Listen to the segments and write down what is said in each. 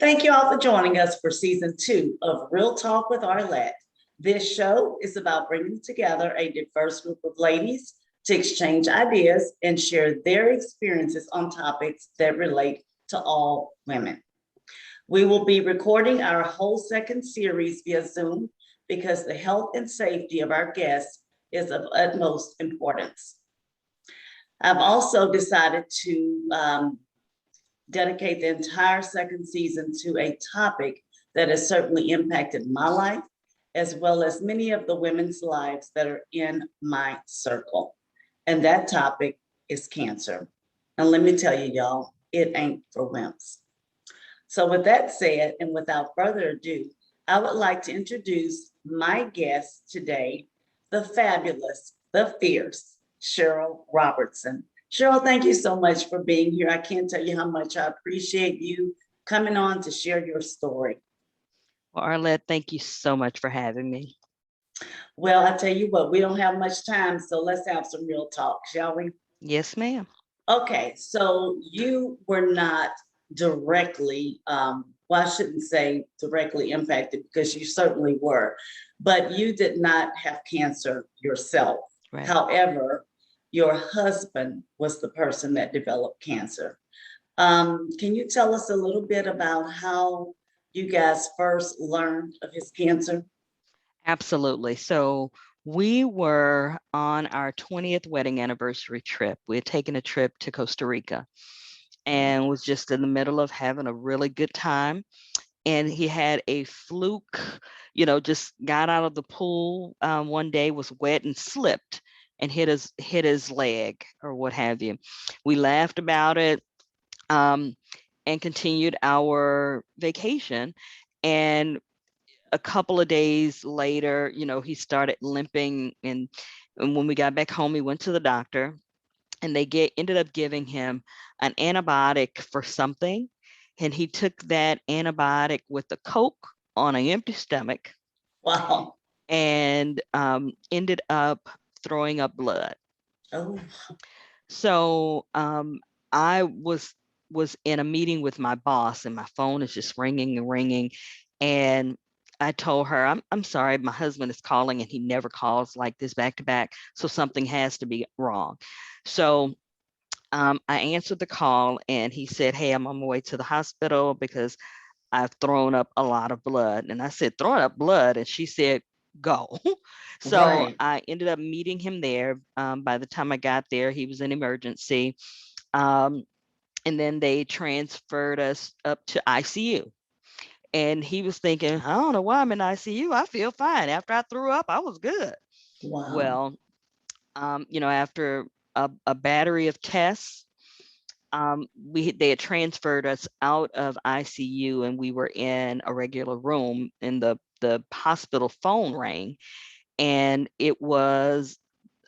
Thank you all for joining us for season 2 of Real Talk with Arlette. This show is about bringing together a diverse group of ladies to exchange ideas and share their experiences on topics that relate to all women. We will be recording our whole second series via Zoom because the health and safety of our guests is of utmost importance. I've also decided to dedicate the entire second season to a topic that has certainly impacted my life, as well as many of the women's lives that are in my circle. And that topic is cancer. And let me tell you, y'all, it ain't for wimps. So with that said, and without further ado, I would like to introduce my guest today, the fabulous, the fierce Sheryl Robertson. Sheryl, thank you so much for being here. I can't tell you how much I appreciate you coming on to share your story. Well, Arlette, thank you so much for having me. Well, I tell you what, we don't have much time, so let's have some real talk, shall we? Yes, ma'am. Okay, so you were not directly, well, I shouldn't say directly impacted because you certainly were, but you did not have cancer yourself. Right. However, your husband was the person that developed cancer. Can you tell us a little bit about how you guys first learned of his cancer? Absolutely. So we were on our 20th wedding anniversary trip. We had taken a trip to Costa Rica and was just in the middle of having a really good time. And he had a fluke, just got out of the pool one day, was wet and slipped and hit his leg or what have you. We laughed about it and continued our vacation. And a couple of days later, he started limping. And when we got back home, he went to the doctor and they ended up giving him an antibiotic for something. And he took that antibiotic with a Coke on an empty stomach Wow. and ended up throwing up blood. Oh, So I was in a meeting with my boss and my phone is just ringing and ringing. And I told her, I'm sorry, my husband is calling and he never calls like this back to back. So something has to be wrong. So I answered the call and he said, hey, I'm on my way to the hospital because I've thrown up a lot of blood. And I said, throwing up blood? And she said, go. So right. I ended up meeting him there. By the time I got there, he was in emergency. Um, and then they transferred us up to ICU. And he was thinking, I don't know why I'm in ICU. I feel fine. After I threw up, I was good. Wow. Well, after a battery of tests, they had transferred us out of ICU and we were in a regular room and the hospital phone rang and it was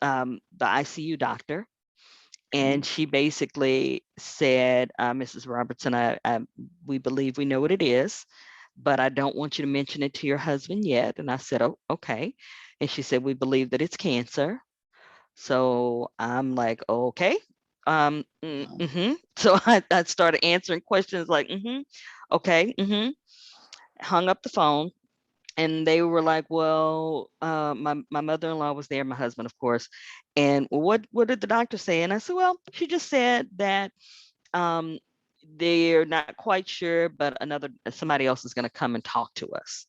the ICU doctor. And she basically said, Mrs. Robertson, we believe we know what it is, but I don't want you to mention it to your husband yet. And I said, oh, okay. And she said, we believe that it's cancer. So I'm like, okay. So I started answering questions like, okay, hung up the phone. And they were like, well, my mother-in-law was there, my husband, of course. And what did the doctor say? And I said, well, she just said that um, they're not quite sure, but somebody else is going to come and talk to us.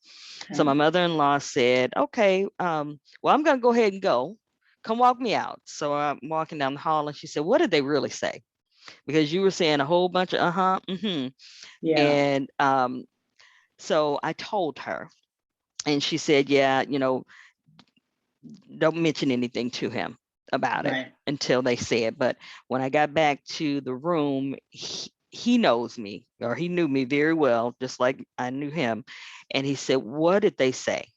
So my Okay. mother-in-law said, okay, well, I'm going to go ahead and go. Come walk me out. So I'm walking down the hall and she said, what did they really say? Because you were saying a whole bunch of Yeah. And so I told her and she said, yeah, don't mention anything to him about it Right. until they say it. But when I got back to the room, he knows me, or he knew me very well, just like I knew him. And he said, what did they say?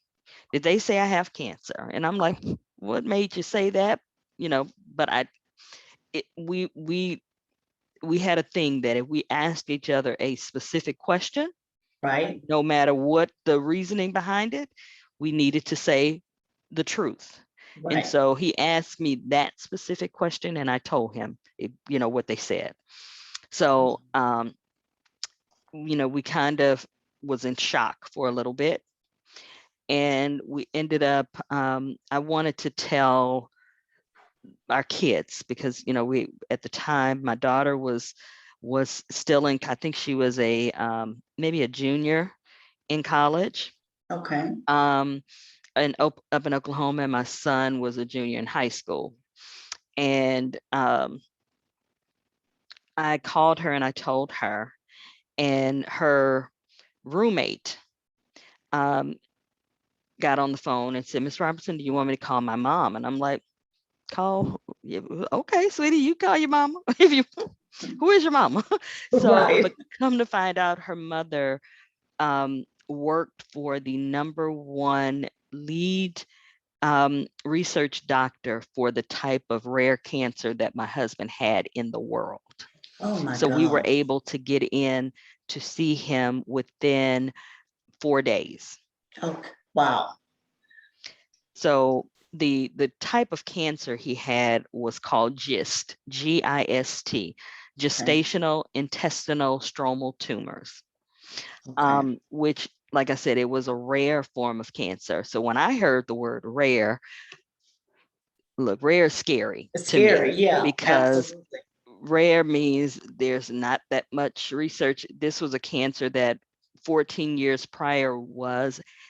Did they say I have cancer? And I'm like, what made you say that? But we had a thing that if we asked each other a specific question, Right. no matter what the reasoning behind it, we needed to say the truth. And Right. so he asked me that specific question and I told him, what they said. So we kind of was in shock for a little bit. And we ended up, I wanted to tell our kids because, we, at the time, my daughter was still in, I think she was maybe a junior in college. Okay. Up in Oklahoma, and my son was a junior in high school. And I called her and I told her, and her roommate got on the phone and said, "Miss Robertson, do you want me to call my mom?" And I'm like, yeah, okay, sweetie, you call your mama. If you, who is your mama? So, Right. but come to find out, her mother worked for the #1 lead research doctor for the type of rare cancer that my husband had in the world. Oh my So we were God. able to get in to see him within 4 days. Okay. Wow. So the type of cancer he had was called GIST, GIST, Okay. gestational intestinal stromal tumors, Okay. which, like I said, it was a rare form of cancer. So when I heard the word rare, look, rare is scary It's to me scary. Yeah, because absolutely. rare means there's not that much research. This was a cancer that 14 years prior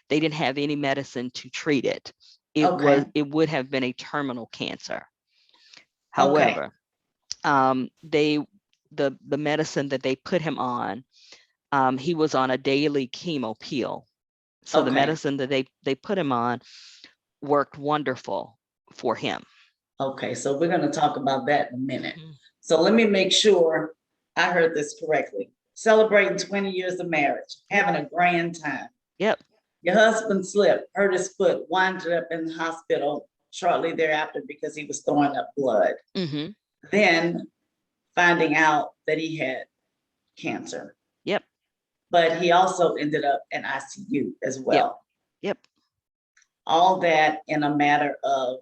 they didn't have any medicine to treat it. Okay. It would have been a terminal cancer. Okay. However, the medicine that they put him on, he was on a daily chemo peel. So the Okay. medicine that they put him on worked wonderful for him. Okay. So we're going to talk about that in a minute. Mhm. So let me make sure I heard this correctly. Celebrating 20 years of marriage, Yep. having a grand time. Yep. Your husband slipped, hurt his foot, winded up in the hospital shortly thereafter because he was throwing up blood. Mm-hmm. Then finding out that he had cancer, Yep. but he also ended up in ICU as Yep. well. Yep. All that in a matter of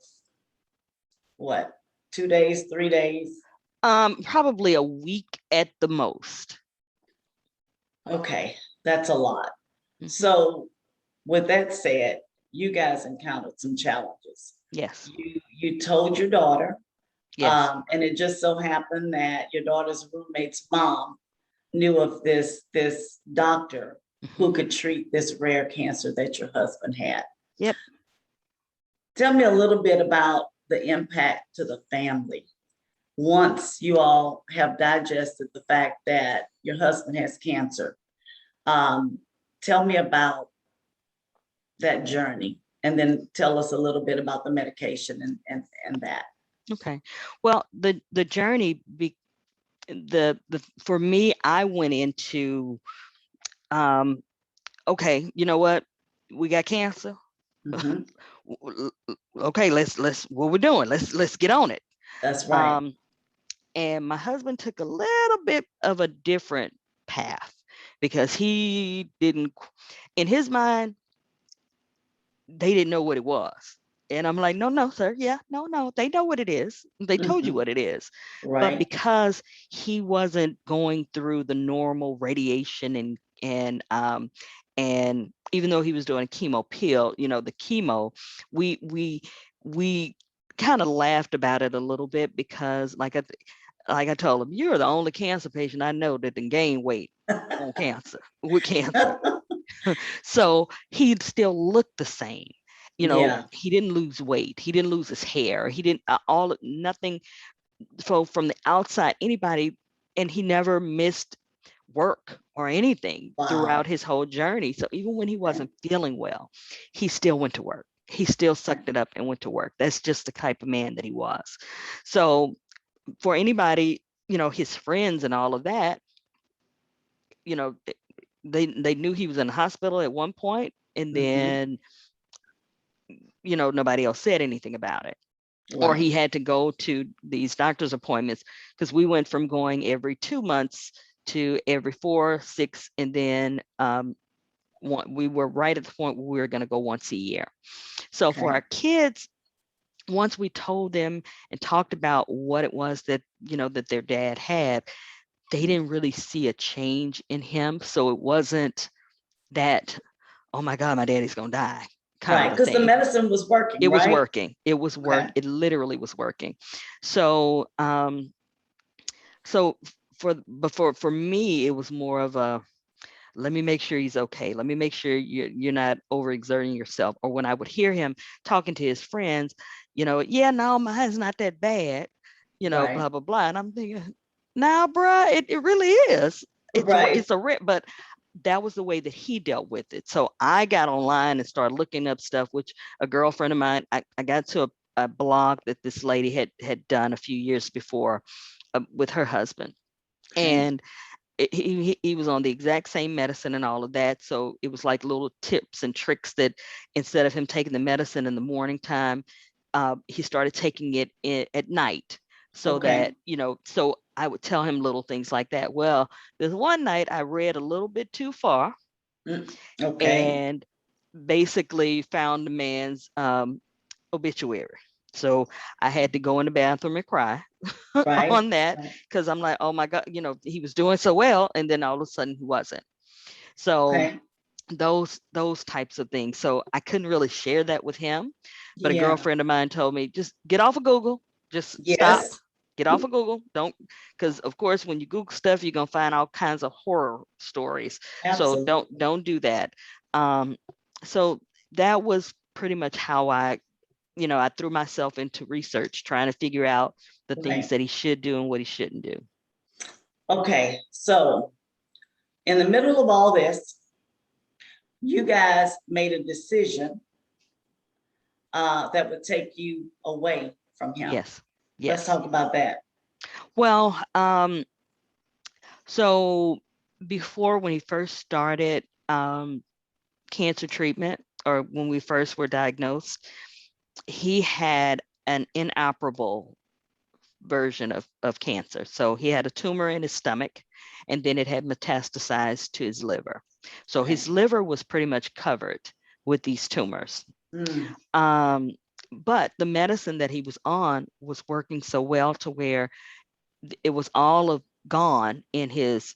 what, 2 days, 3 days? Probably a week at the most. Okay, that's a lot. Mm-hmm. So with that said, you guys encountered some challenges. Yes. You told your daughter, Yes. and it just so happened that your daughter's roommate's mom knew of this doctor Mm-hmm. who could treat this rare cancer that your husband had. Yep. Tell me a little bit about the impact to the family once you all have digested the fact that your husband has cancer. Tell me about that journey, and then tell us a little bit about the medication and that. Okay. Well, the journey for me, I went into okay, you know what? We got cancer. Mhm. Okay, let's what we're doing. Let's get on it. That's right. And my husband took a little bit of a different path because he didn't, in his mind, they didn't know what it was. And I'm like, no, sir. Yeah, no, they know what it is. They told you Mhm. what it is. But Right. because he wasn't going through the normal radiation and even though he was doing a chemo peel, the chemo, we kind of laughed about it a little bit because like I told him, you're the only cancer patient I know that didn't gain weight on cancer with cancer. So he still looked the same. Yeah. He didn't lose weight. He didn't lose his hair. He didn't nothing. So from the outside, anybody, and he never missed work or anything throughout Wow. his whole journey. So even when he wasn't feeling well, he still went to work. He still sucked it up and went to work. That's just the type of man that he was. So for anybody, his friends and all of that, you know, they knew he was in the hospital at one point, and Mhm. then nobody else said anything about it. Or Right. he had to go to these doctor's appointments because we went from going every 2 months to every 4, 6, and then we were right at the point where we were going to go once a year. So for Okay. our kids, once we told them and talked about what it was that that their dad had, they didn't really see a change in him. So it wasn't that, oh my God, my daddy's gonna die kind Right. of a Because the thing. medicine was working, It was right? working. It was Okay. it literally was working. So so for me, it was more of a, let me make sure he's okay. Let me make sure you're not overexerting yourself. Or when I would hear him talking to his friends, yeah, no, mine's not that bad, Right. blah blah blah. And I'm thinking, nah, bruh, it really is. Right. It's a rip, but that was the way that he dealt with it. So I got online and started looking up stuff, which a girlfriend of mine, I got to a blog that this lady had done a few years before with her husband. Okay. And he was on the exact same medicine and all of that. So it was like little tips and tricks that instead of him taking the medicine in the morning time, he started taking it at night. So Okay. that, so I would tell him little things like that. Well, there's one night I read a little bit too far Mm, okay. and basically found the man's obituary. So I had to go in the bathroom and cry Right. on that Right. because I'm like, oh my God, he was doing so well, and then all of a sudden he wasn't. So Okay. those types of things. So I couldn't really share that with him, but a Yeah. girlfriend of mine told me, just get off of Google, just stop, Yes. get off of Google. Don't, because of course when you Google stuff, you're gonna find all kinds of horror stories. So Absolutely. don't do that. Um, so that was pretty much how I threw myself into research, trying to figure out the things Right. that he should do and what he shouldn't do. Okay. So in the middle of all this, you guys made a decision that would take you away from him. Yes. Let's Yes. talk about that. Well, so before, when he first started cancer treatment, or when we first were diagnosed, he had an inoperable version of cancer. So he had a tumor in his stomach, and then it had metastasized to his liver. So Okay. his liver was pretty much covered with these tumors. Mm, Um, but the medicine that he was on was working so well to where it was all of gone in his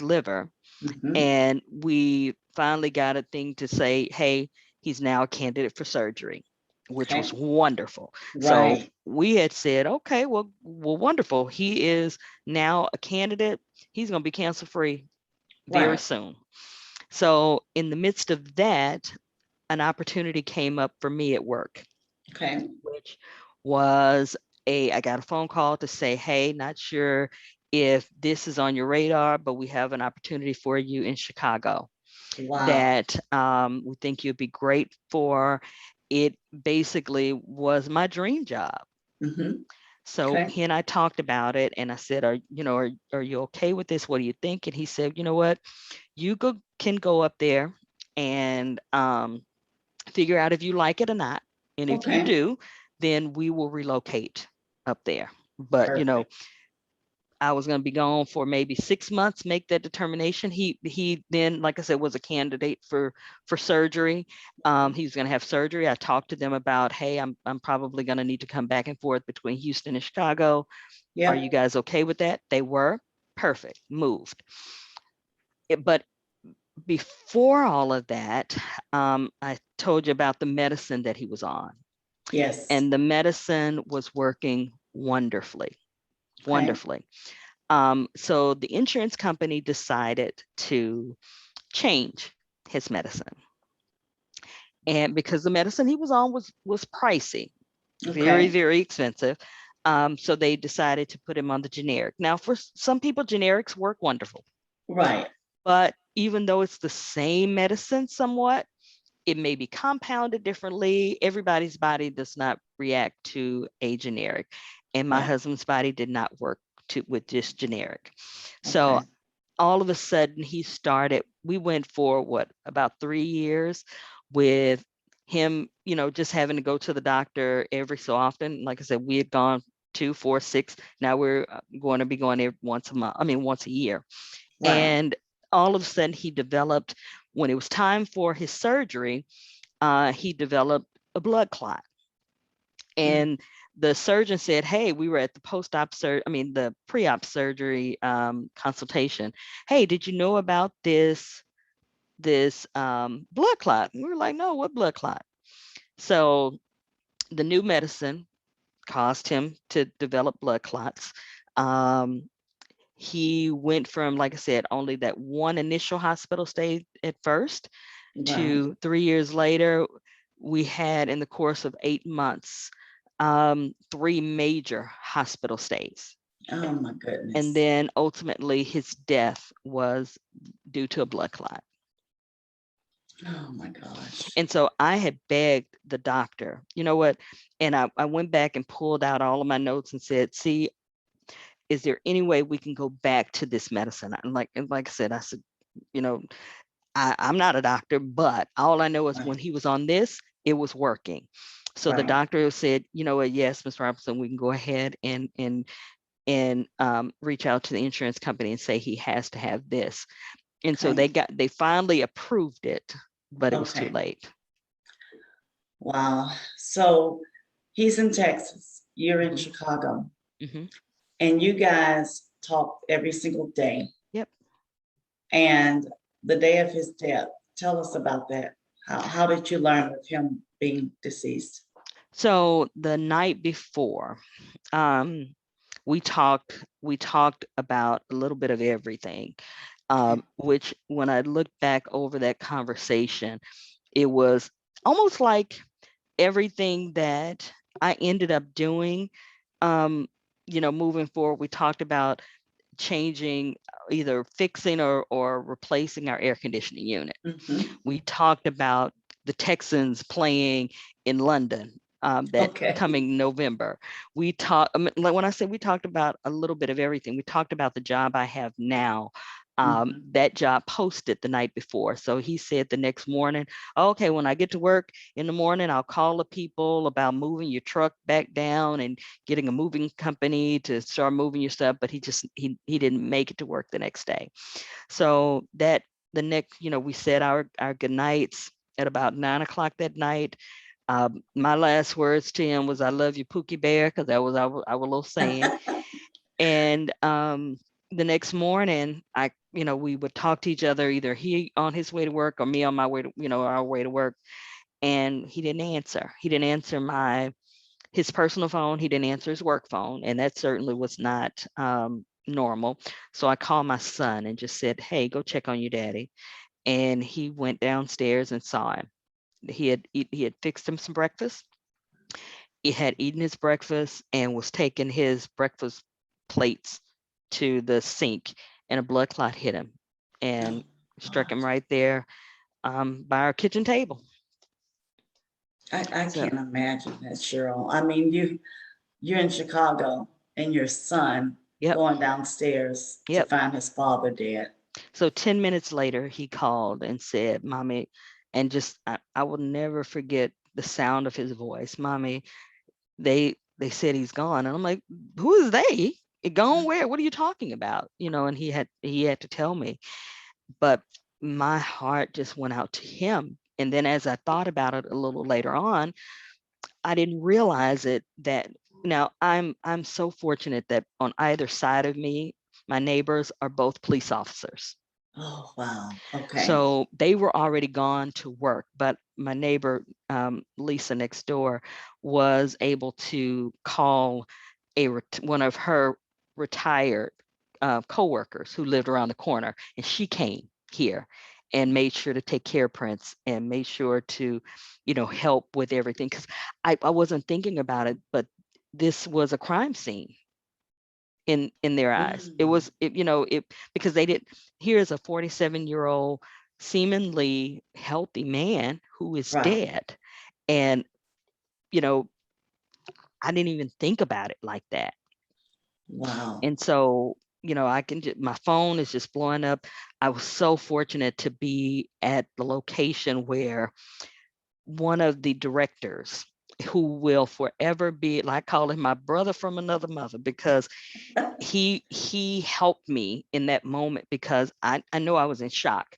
liver. mhm. And we finally got a thing to say, hey, he's now a candidate for surgery, which was Okay. wonderful. So Right. we had said, okay, well, wonderful. He is now a candidate. He's going to be cancer free very Right. soon. So in the midst of that, an opportunity came up for me at work, Okay. which was I got a phone call to say, hey, not sure if this is on your radar, but we have an opportunity for you in Chicago Wow. that we think you'd be great for. It basically was my dream job. Hmm. So Okay. he and I talked about it, and I said, are you okay with this? What do you think? And he said, you know what, can go up there and figure out if you like it or not. And if you Okay. do, then we will relocate up there. But Perfect. I was going to be gone for maybe 6 months, make that determination. He then, like I said, was a candidate for surgery. He was going to have surgery. I talked to them about, hey, I'm probably going to need to come back and forth between Houston and Chicago. Are you Yep. guys okay with that? They were. Perfect. Moved. But before all of that, I told you about the medicine that he was on, Yes. and the medicine was working wonderfully, Okay. wonderfully. So the insurance company decided to change his medicine, and because the medicine he was on was pricey, very Okay. very expensive. So they decided to put him on the generic. Now, for some people, generics work wonderful, Right. but even though it's the same medicine somewhat, it may be compounded differently. Everybody's body does not react to a generic. And my Right. husband's body did not work with this generic. So Okay. all of a sudden we went for what, about 3 years with him, just having to go to the doctor every so often. Like I said, we had gone 2, 4, 6. Now we're going to be going every once a month. I mean, once a year. Right. And all of a sudden he developed, when it was time for his surgery, he developed a blood clot. Mm. And the surgeon said, hey, we were at the the pre-op surgery consultation. Hey, did you know about this blood clot? And we were like, no, what blood clot? So the new medicine caused him to develop blood clots. He went from, like I said, only that one initial hospital stay at first Right. to 3 years later, we had, in the course of 8 months, 3 major hospital stays. Oh my And goodness. then ultimately his death was due to a blood clot. Oh my gosh. And so I had begged the doctor, you know what? And I went back and pulled out all of my notes and said, see, is there any way we can go back to this medicine? And like I said, you know, I'm not a doctor, but all I know is Right. when he was on this, it was working. So the Right. doctor said, you know what, yes, Ms. Robinson, we can go ahead and reach out to the insurance company and say he has to have this. And so Okay. they finally approved it, but it was too Okay. late. Wow. So he's in Texas, you're in Mhm. Chicago, Mhm. and you guys talk every single day. Yep. And the day of his death, tell us about that. How did you learn of him being deceased? So the night before, um, we talked about a little bit of everything, Okay. which when I look back over that conversation, it was almost like everything that I ended up doing, moving forward. We talked about changing, either fixing or replacing our air conditioning unit. Mhm. We talked about the Texans playing in London, that Okay. coming November. We talked, like when I said we talked about a little bit of everything, we talked about the job I have now. Mhm. That job posted the night before. So he said the next morning, okay, when I get to work in the morning, I'll call the people about moving your truck back down and getting a moving company to start moving your stuff. But he didn't make it to work the next day. So that the next, we said our good nights at about 9 o'clock that night. My last words to him was, "I love you, Pookie Bear," because that was our little saying. And the next morning, we would talk to each other, either he on his way to work or me on my way to, our way to work. And he didn't answer. He didn't answer his personal phone. He didn't answer his work phone, and that certainly was not normal. So I called my son and just said, "Hey, go check on your daddy." And he went downstairs and saw him. He had fixed him some breakfast. He had eaten his breakfast and was taking his breakfast plates to the sink, and a blood clot hit him and Oh struck God. him right there, by our kitchen table. I So, can't imagine that, Cheryl. I mean, you're in Chicago and your son yep, going downstairs to yep. find his father dead. So 10 minutes later, he called and said, "Mommy," and just, I will never forget the sound of his voice. "Mommy, they said he's gone." And I'm like, "Who is they? Gone where? What are you talking about?" And he had to tell me. But my heart just went out to him. And then as I thought about it a little later on, I didn't realize it that now I'm so fortunate that on either side of me, my neighbors are both police officers. Oh, wow. Okay. So they were already gone to work, but my neighbor, Lisa next door, was able to call one of her retired coworkers who lived around the corner, and she came here and made sure to take care of Prince and made sure to, help with everything. Because I wasn't thinking about it, but this was a crime scene in their eyes. It Mm, was, because they did. Here's a 47-year-old seemingly healthy man who is right. dead, and you know I didn't even think about it like that. Wow. And so, I can just, my phone is just blowing up. I was so fortunate to be at the location where one of the directors, who will forever be, like, I call him my brother from another mother, because he helped me in that moment, because I know I was in shock.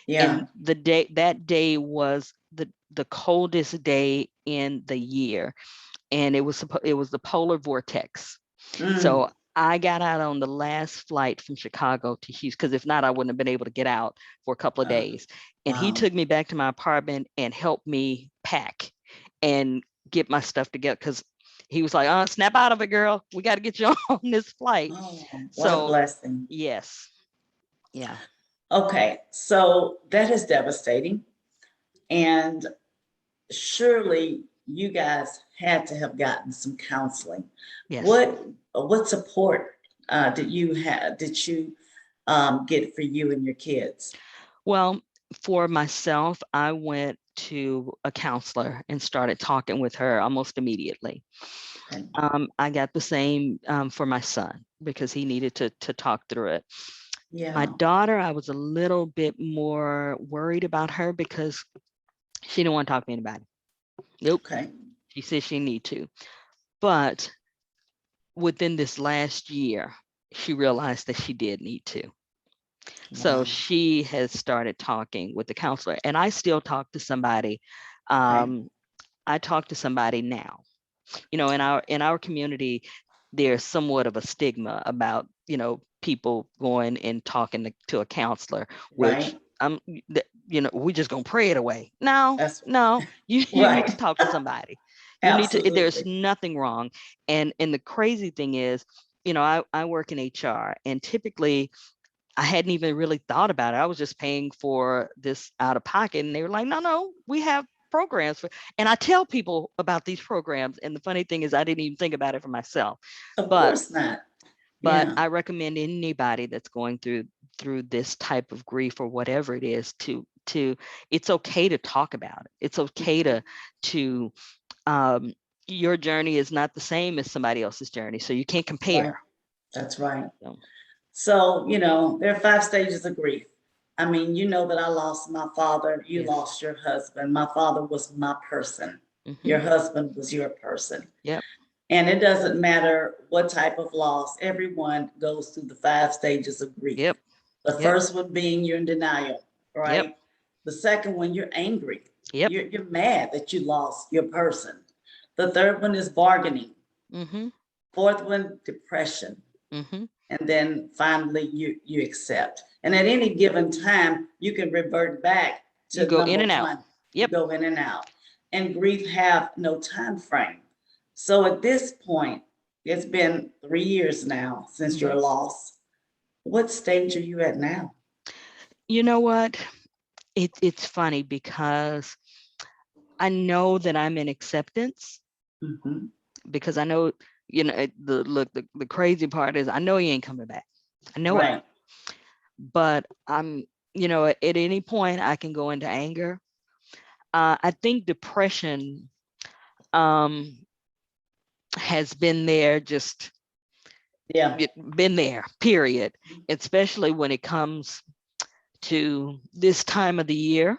Yeah. And that day was the coldest day in the year. and it was the polar vortex. Mm, So I got out on the last flight from Chicago to Houston, because if not, I wouldn't have been able to get out for a couple of uh, days. And he wow. took me back to my apartment and helped me pack and get my stuff together, because he was like, snap out of it, girl. We got to get you on this flight. Oh, what a So blessing. yes. Yeah. Okay, so that is devastating. And surely you guys had to have gotten some counseling. Yes. What support did you get for you and your kids? Well, for myself, I went to a counselor and started talking with her almost immediately. Okay. I got the same for my son, because he needed to talk through it. My Yeah. daughter, I was a little bit more worried about her, because she didn't want to talk to anybody. Nope. Okay. She said she need to. But within this last year, she realized that she did need to. So Wow. she has started talking with the counselor, and I still talk to somebody. Okay. Um, I talk to somebody now. In our community, there's somewhat of a stigma about, people going and talking to a counselor, which Right. we're just gonna pray it away. No, That's no, you need to right. talk to somebody. You need to. There's Absolutely. nothing wrong. And the crazy thing is, I work in HR, and typically I hadn't even really thought about it. I was just paying for this out of pocket. And they were like, no, we have programs for, and I tell people about these programs. And the funny thing is, I didn't even think about it for myself. Of But course not. but Yeah. I recommend anybody that's going through this type of grief or whatever it is, to it's okay to talk about it. It's okay to um your journey is not the same as somebody else's journey. So you can't Right. compare. That's right. So, So, there are 5 stages of grief. I mean, you know that I lost my father, you yes. lost your husband. My father was my person. Mm-hmm. Your husband was your person. Yep. And it doesn't matter what type of loss, everyone goes through the 5 stages of grief. Yep. The Yep. first one being you're in denial, Yep. right? The second one, you're angry. Yep. You're mad that you lost your person. The third one is bargaining. Mm-hmm. Fourth one, depression. Mm-hmm. And then finally you accept. And at any given time, you can revert back You to go in number and out. one. You Yep. go in and out. And grief have no time frame. So at this point, it's been 3 years now since Mm-hmm. your loss. What stage are you at now? You know what? It's funny, because I know that I'm in acceptance, Mm-hmm. because I know, the crazy part is, I know he ain't coming back. I know it. Right. But I'm, at any point I can go into anger. I think depression um has been there, just Yeah. been there, period. Especially when it comes to this time of the year.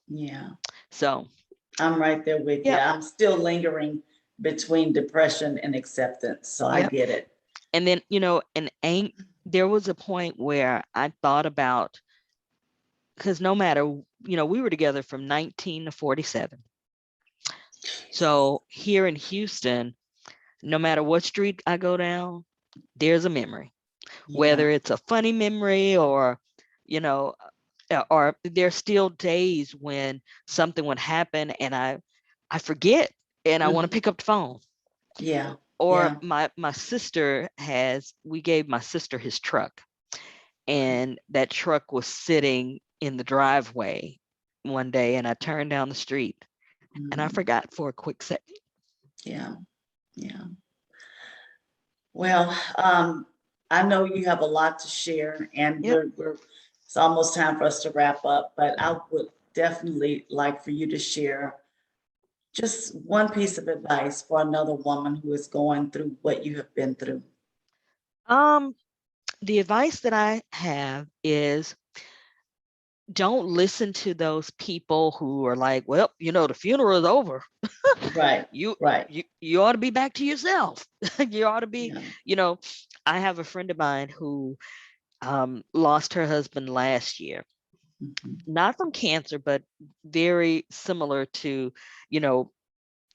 Yeah. So, I'm right there with you. yep, I'm still lingering between depression and acceptance. So I yep. get it. And then, there was a point where I thought about, because no matter, we were together from 19 to 47. So here in Houston, no matter what street I go down, there's a memory, Yeah. whether it's a funny memory, you know, or there's still days when something would happen and I forget, and I want to Mhm. pick up the phone. Yeah. Or Yeah. my sister we gave my sister his truck, and that truck was sitting in the driveway one day, and I turned down the street and I Mhm. forgot for a quick second. Yeah. Yeah. Well, I know you have a lot to share, and Yep. it's almost time for us to wrap up, but I would definitely like for you to share just one piece of advice for another woman who is going through what you have been through. Um, the advice that I have is, don't listen to those people who are like, well, the funeral is over. Right. you Right. you ought to be back to yourself. You ought to be, Yeah. you know, I have a friend of mine who lost her husband last year, Mhm. not from cancer, but very similar to, you know,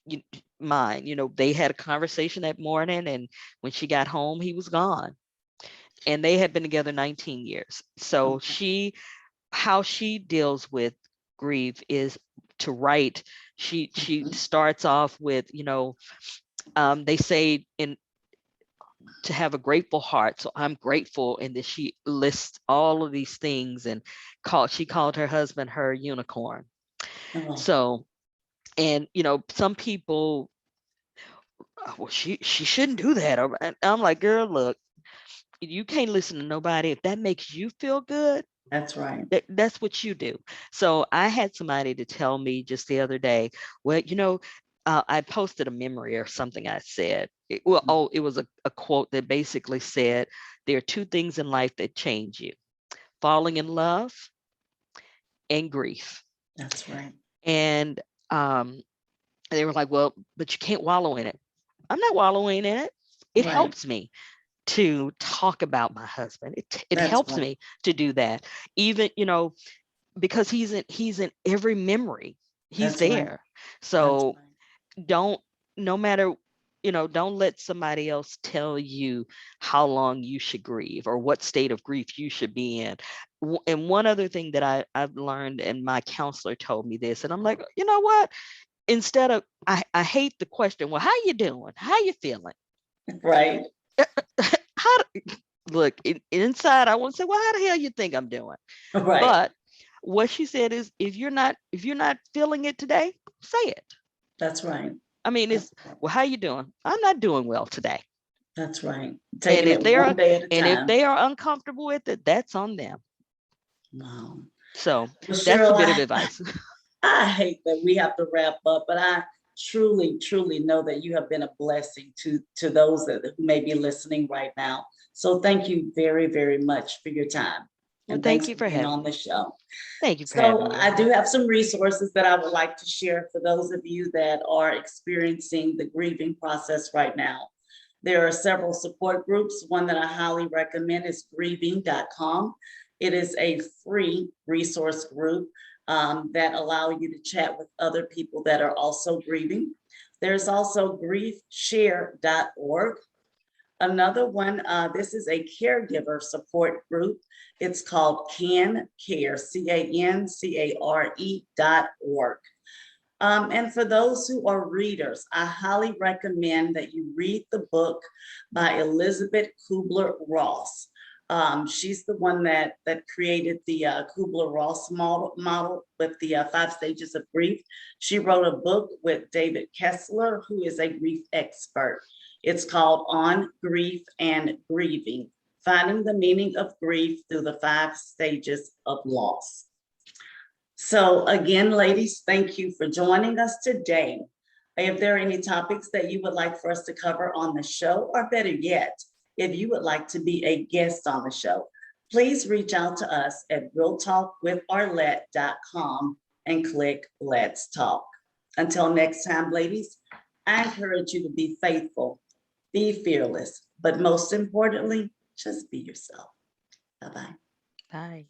you, mind. They had a conversation that morning, and when she got home, he was gone. And they had been together 19 years. So how she deals with grief is to write. She starts off with, they say to have a grateful heart. So I'm grateful. And then she lists all of these things, and she called her husband her unicorn. Oh, So, and some people, well, she shouldn't do that. And I'm like, girl, look, you can't listen to nobody. If that makes you feel good, that's right. that's what you do. So I had somebody to tell me just the other day, well, I posted a memory or something I said. It was a quote that basically said, there are two things in life that change you: falling in love and grief. That's right. And they were like, well, but you can't wallow in it. I'm not wallowing in it. It Right. helps me to talk about my husband. It That's helps right. me to do that. Even, because he's in every memory. He's That's right. there. That's So right. don't, no matter, don't let somebody else tell you how long you should grieve or what state of grief you should be in. And one other thing that I've learned, and my counselor told me this, and I'm like, you know what? Instead of, I hate the question, well, how you doing? How you feeling? Right. How look, inside I want to say, well, how the hell you think I'm doing? Right. But what she said is, if you're not feeling it today, say it. That's right. I mean, That's it's, well, how you doing? I'm not doing well today. that's right. And Taking it one day at a if time. they are uncomfortable with it, that's on them. Wow. So Well, that's a Cheryl, bit of advice. I hate that we have to wrap up, but I truly, truly know that you have been a blessing to those that who may be listening right now. So thank you very, very much for your time. Well, And thanks thank you for for being having on me. the show. Thank you for having So me, I do Arlette. have some resources that I would like to share for those of you that are experiencing the grieving process right now. There are several support groups. One that I highly recommend is grieving.com. It is a free resource group that allow you to chat with other people that are also grieving. There's also griefshare.org. Another one, this is a caregiver support group. It's called Can Care, CANCARE.org. And for those who are readers, I highly recommend that you read the book by Elizabeth Kubler-Ross. She's the one that created the Kubler-Ross model with the 5 stages of grief. She wrote a book with David Kessler, who is a grief expert. It's called On Grief and Grieving: Finding the Meaning of Grief Through the 5 Stages of Loss. So again, ladies, thank you for joining us today. If there are any topics that you would like for us to cover on the show, or better yet, if you would like to be a guest on the show, please reach out to us at realtalkwitharlette.com and click Let's Talk. Until next time, ladies, I encourage you to be faithful, be fearless, but most importantly, just be yourself. Bye-bye. Bye.